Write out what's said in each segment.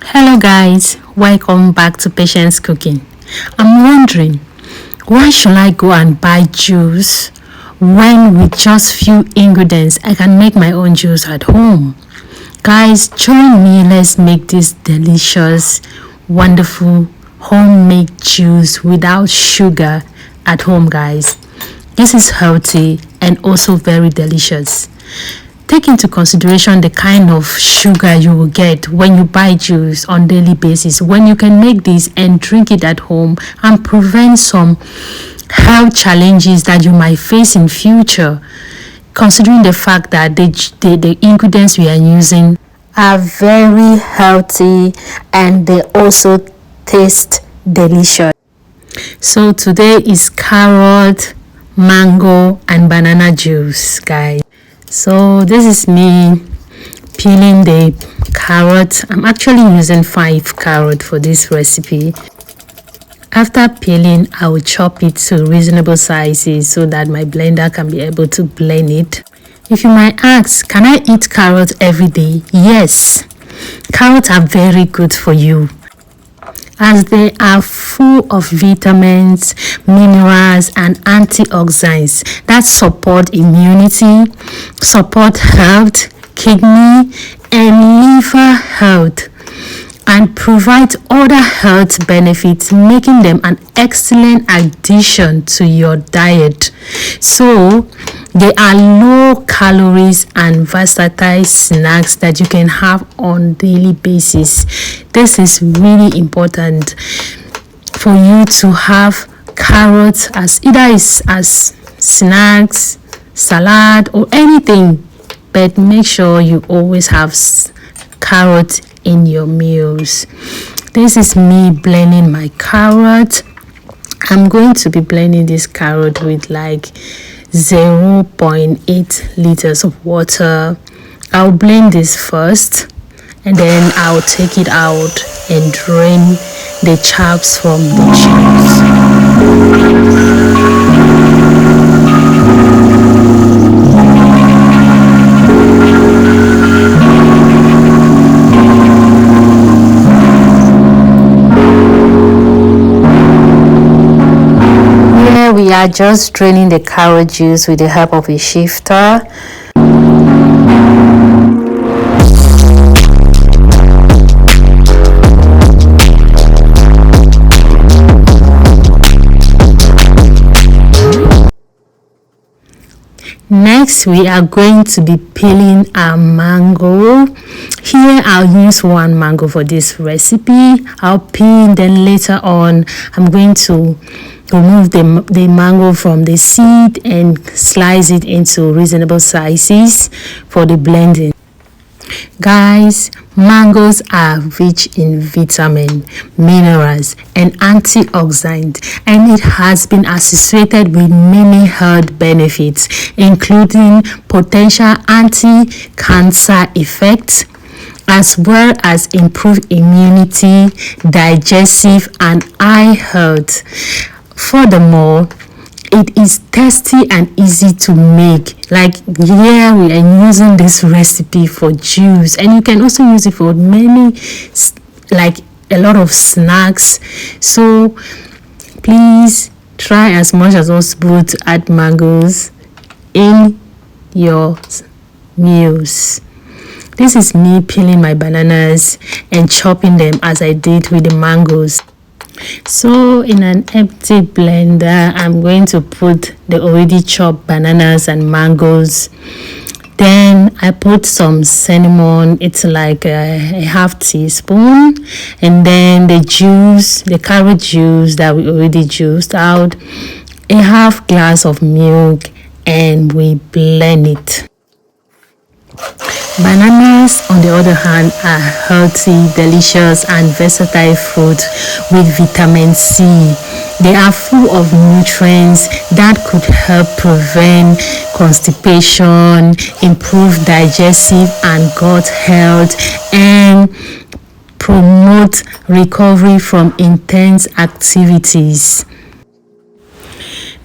Hello guys, welcome back to Patience Cooking. I'm wondering, why should I go and buy juice when with just few ingredients I can make my own juice at home? Guys, join me, let's make this delicious, wonderful homemade juice without sugar at home, guys. This is healthy and also very delicious. Take into consideration the kind of sugar you will get when you buy juice on daily basis, when you can make this and drink it at home and prevent some health challenges that you might face in future, considering the fact that the ingredients we are using are very healthy and they also taste delicious. So today is carrot, mango and banana juice, guys. So this is me peeling the carrot. I'm actually using 5 carrots for this recipe. After peeling, I will chop it to reasonable sizes so that my blender can be able to blend it. If you might ask, can I eat carrots every day? Yes, carrots are very good for you, as they are full of vitamins, minerals and antioxidants that support immunity, support heart, kidney and liver health, and provide other health benefits, making them an excellent addition to your diet. So they are low calories and versatile snacks that you can have on daily basis. This is really important for you to have carrots as either as snacks, salad or anything, but make sure you always have carrot in your meals. This is me blending my carrot. I'm going to be blending this carrot with like 0.8 liters of water. I'll blend this first and then I'll take it out and drain the chaps from the We are just draining the carrot juice with the help of a shifter. Next, we are going to be peeling our mango. Here, I'll use 1 mango for this recipe. I'll peel, then later on, I'm going to remove the mango from the seed and slice it into reasonable sizes for the blending. Guys, mangoes are rich in vitamin, minerals and antioxidants, and it has been associated with many health benefits, including potential anti-cancer effects, as well as improved immunity, digestive and eye health. Furthermore, it is tasty and easy to make. Like here we are using this recipe for juice, and you can also use it for many, like a lot of snacks. So please try as much as possible to add mangoes in your meals. This is me peeling my bananas and chopping them as I did with the mangoes. So in an empty blender, I'm going to put the already chopped bananas and mangoes. Then I put some cinnamon, it's like a half teaspoon, and then the juice, the carrot juice that we already juiced out, a half glass of milk, and we blend it. Bananas, on the other hand, are healthy, delicious and versatile fruit with vitamin C. They are full of nutrients that could help prevent constipation, improve digestive and gut health, and promote recovery from intense activities.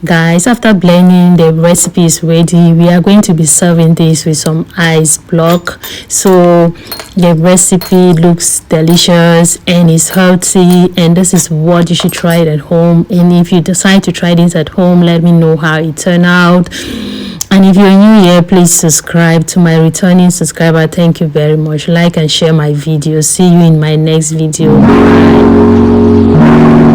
Guys, after blending, the recipe is ready. We are going to be serving this with some ice block. So the recipe looks delicious and is healthy, and this is what you should try it at home. And if you decide to try this at home, let me know how it turned out. And if you're new here, please subscribe. To my returning subscriber, thank you very much. Like and share my videos. See you in my next video. Bye.